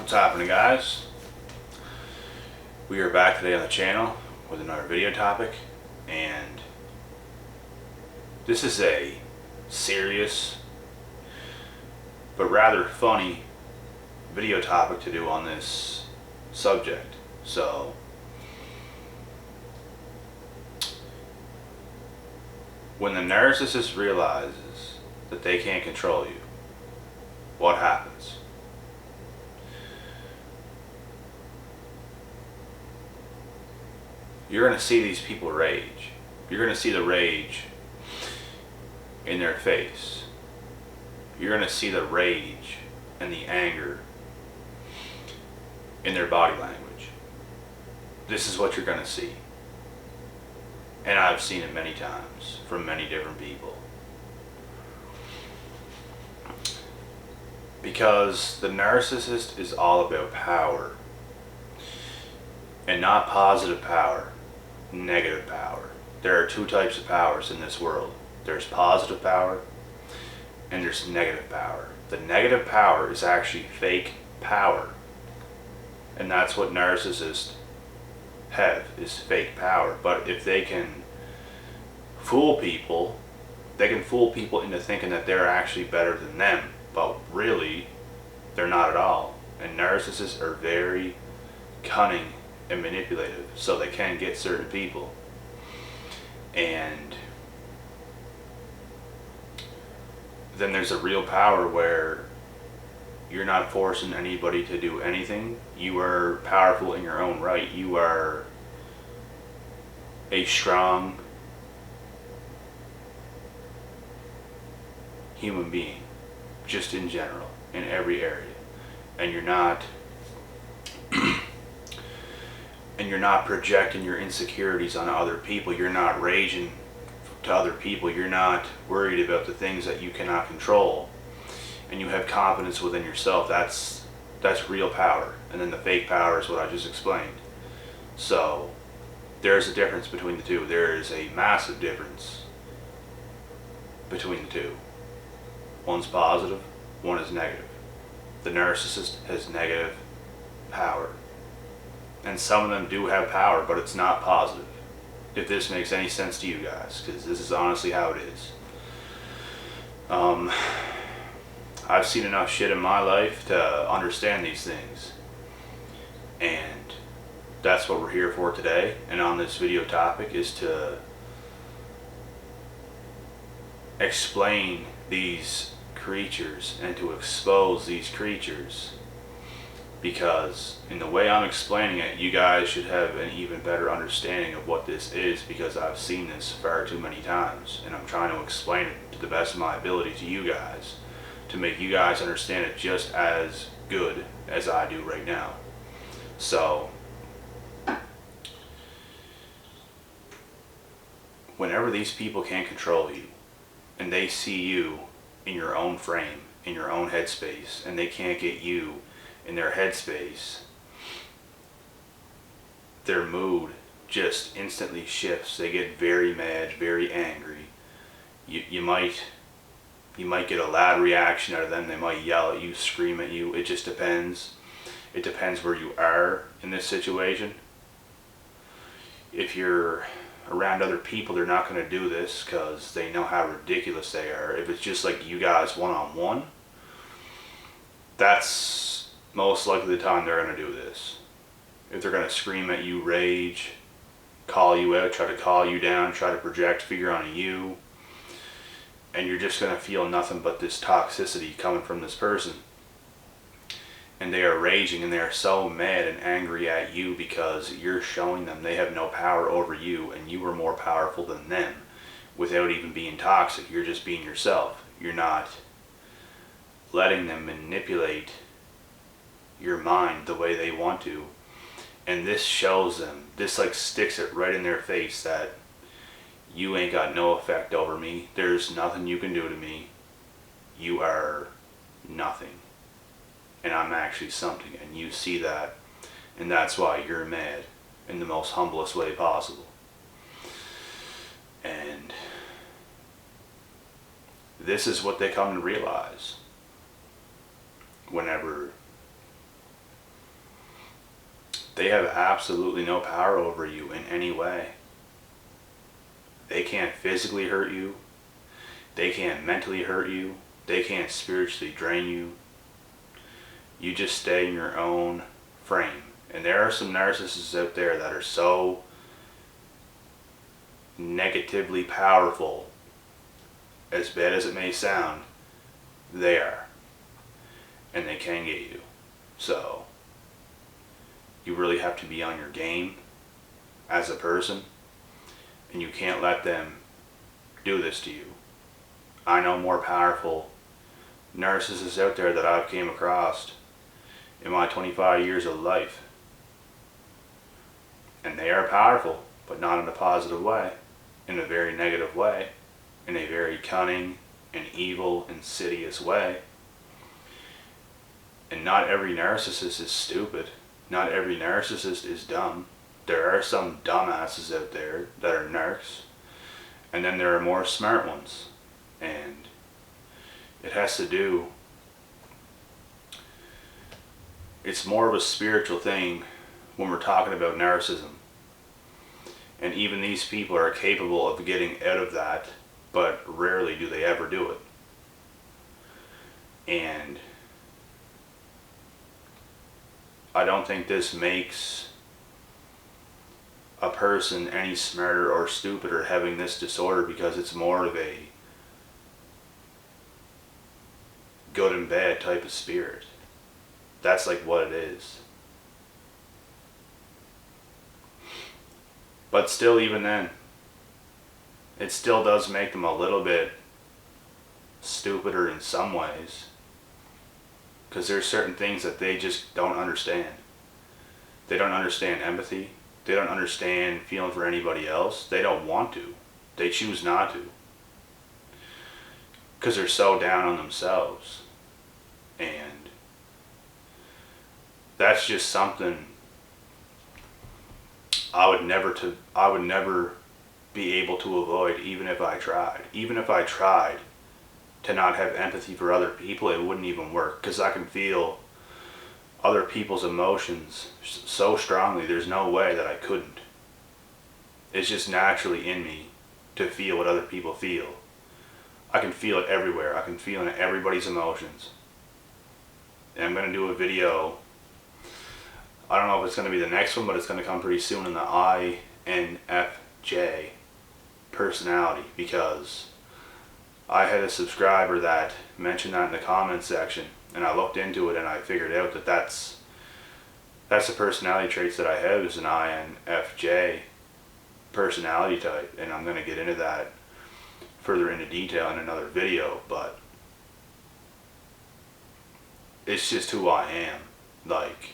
What's happening, guys? We are back today on the channel with another video topic, and this is a serious but rather funny video topic to do on this subject. So when the narcissist realizes that they can't control you, what happens? You're going to see these people rage. You're going to see the rage in their face. You're going to see the rage and the anger in their body language. This is what you're going to see. And I've seen it many times from many different people. Because the narcissist is all about power. And not positive power, negative power. There are two types of powers in this world. There's positive power and there's negative power. The negative power is actually fake power. And that's what narcissists have, is fake power. But if they can fool people, they can fool people into thinking that they're actually better than them. But really, they're not at all. And narcissists are very cunning and manipulative, so they can get certain people. And then there's a real power where you're not forcing anybody to do anything. You are powerful in your own right. You are a strong human being, just in general, in every area. And you're not projecting your insecurities on other people. You're not raging to other people. You're not worried about the things that you cannot control. And you have confidence within yourself. That's real power. And then the fake power is what I just explained. So there's a difference between the two. There is a massive difference between the two. One's positive, one is negative. The narcissist has negative power. And some of them do have power, but it's not positive. If this makes any sense to you guys, because this is honestly how it is. I've seen enough shit in my life to understand these things. And that's what we're here for today. And on this video topic is to explain these creatures and to expose these creatures. Because in the way I'm explaining it, you guys should have an even better understanding of what this is, because I've seen this far too many times, and I'm trying to explain it to the best of my ability to you guys, to make you guys understand it just as good as I do right now. So whenever these people can't control you, and they see you in your own frame, in your own headspace, and they can't get you in their headspace, their mood just instantly shifts. They get very mad, very angry. You might get a loud reaction out of them. They might yell at you, scream at you. It just depends. It depends where you are in this situation. If you're around other people, they're not going to do this because they know how ridiculous they are. If it's just like you guys one-on-one, that's most likely the time they're going to do this. If they're going to scream at you, rage, call you out, try to call you down, try to project fear on you, and you're just going to feel nothing but this toxicity coming from this person. And they are raging, and they are so mad and angry at you because you're showing them they have no power over you, and you are more powerful than them without even being toxic. You're just being yourself. You're not letting them manipulate your mind the way they want to. And this shows them, this like sticks it right in their face that you ain't got no effect over me. There's nothing you can do to me. You are nothing. And I'm actually something. And you see that. And that's why you're mad in the most humblest way possible. And this is what they come to realize whenever They have absolutely no power over you in any way. They can't physically hurt you. They can't mentally hurt you. They can't spiritually drain you. You just stay in your own frame. And there are some narcissists out there that are so negatively powerful, as bad as it may sound, they are. And they can get you. So, you really have to be on your game as a person, and you can't let them do this to you. I know more powerful narcissists out there that I've came across in my 25 years of life. And they are powerful, but not in a positive way, in a very negative way, in a very cunning and evil, insidious way. And not every narcissist is stupid. Not every narcissist is dumb. There are some dumbasses out there that are narcs, and then there are more smart ones. And it has to do, it's more of a spiritual thing when we're talking about narcissism. And even these people are capable of getting out of that, but rarely do they ever do it. And I don't think this makes a person any smarter or stupider having this disorder, because it's more of a good and bad type of spirit. That's like what it is. But still, even then, it still does make them a little bit stupider in some ways, because there's certain things that they just don't understand. They don't understand empathy. They don't understand feeling for anybody else. They don't want to. They choose not to, because they're so down on themselves. And that's just something I would never be able to avoid, even if I tried. Even if I tried to not have empathy for other people, it wouldn't even work, because I can feel other people's emotions so strongly. There's no way that I couldn't. It's just naturally in me to feel what other people feel. I can feel it everywhere. I can feel it in everybody's emotions. And I'm going to do a video, I don't know if it's going to be the next one, but it's going to come pretty soon, in the INFJ personality, because I had a subscriber that mentioned that in the comments section, and I looked into it and I figured out that that's the personality traits that I have, is an INFJ personality type, and I'm going to get into that further into detail in another video, but it's just who I am. Like,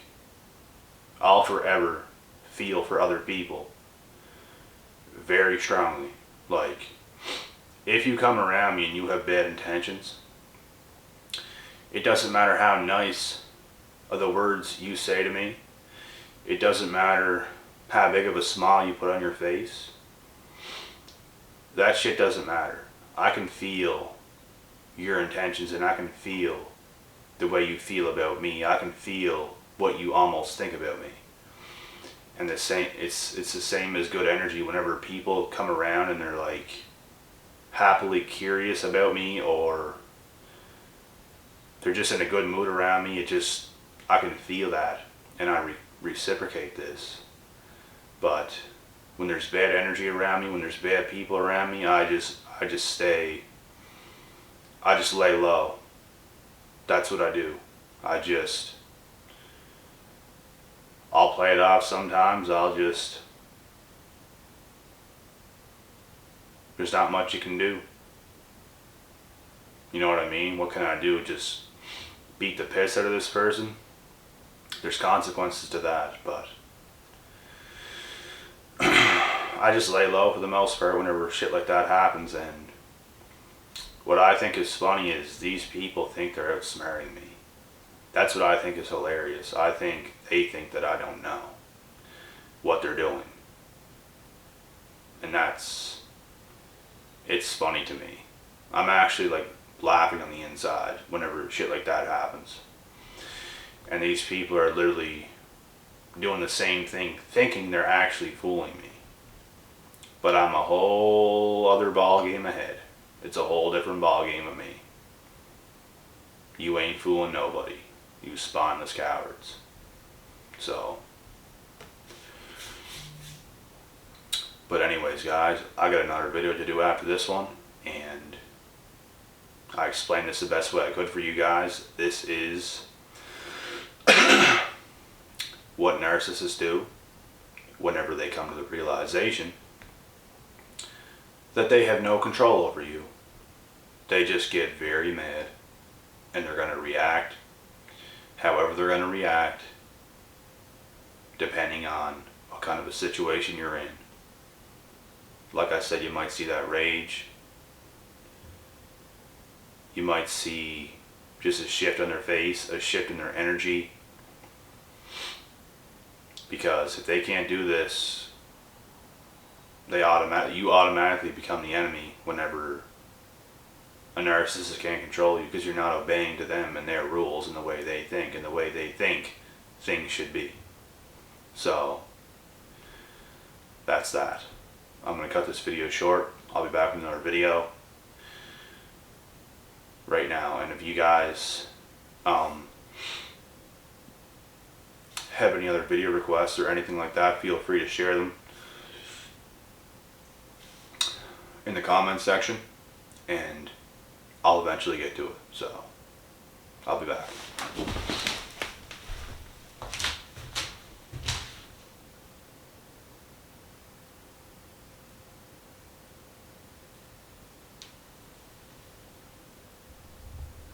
I'll forever feel for other people very strongly. Like, if you come around me and you have bad intentions, it doesn't matter how nice are the words you say to me. It doesn't matter how big of a smile you put on your face. That shit doesn't matter. I can feel your intentions, and I can feel the way you feel about me. I can feel what you almost think about me. And the same, it's the same as good energy. Whenever people come around and they're like happily curious about me, or they're just in a good mood around me, I can feel that, and I reciprocate this. But when there's bad energy around me, when there's bad people around me, I just lay low. That's what I do. I'll play it off sometimes. There's not much you can do. You know what I mean? What can I do? Just beat the piss out of this person? There's consequences to that, but I just lay low for the most part whenever shit like that happens. And what I think is funny is these people think they're outsmarting me. That's what I think is hilarious. I think they think that I don't know what they're doing. And it's funny to me. I'm actually like laughing on the inside whenever shit like that happens. And these people are literally doing the same thing, thinking they're actually fooling me. But I'm a whole other ball game ahead. It's a whole different ball game of me. You ain't fooling nobody. You spineless cowards. So, but anyways, guys, I got another video to do after this one, and I explained this the best way I could for you guys. This is what narcissists do whenever they come to the realization that they have no control over you. They just get very mad, and they're going to react however they're going to react, depending on what kind of a situation you're in. Like I said, you might see that rage. You might see just a shift on their face, a shift in their energy. Because if they can't do this, you automatically become the enemy whenever a narcissist can't control you, because you're not obeying to them and their rules and the way they think and the way they think things should be. So that's that. I'm going to cut this video short. I'll be back with another video right now. And if you guys have any other video requests or anything like that, feel free to share them in the comments section, and I'll eventually get to it. So I'll be back.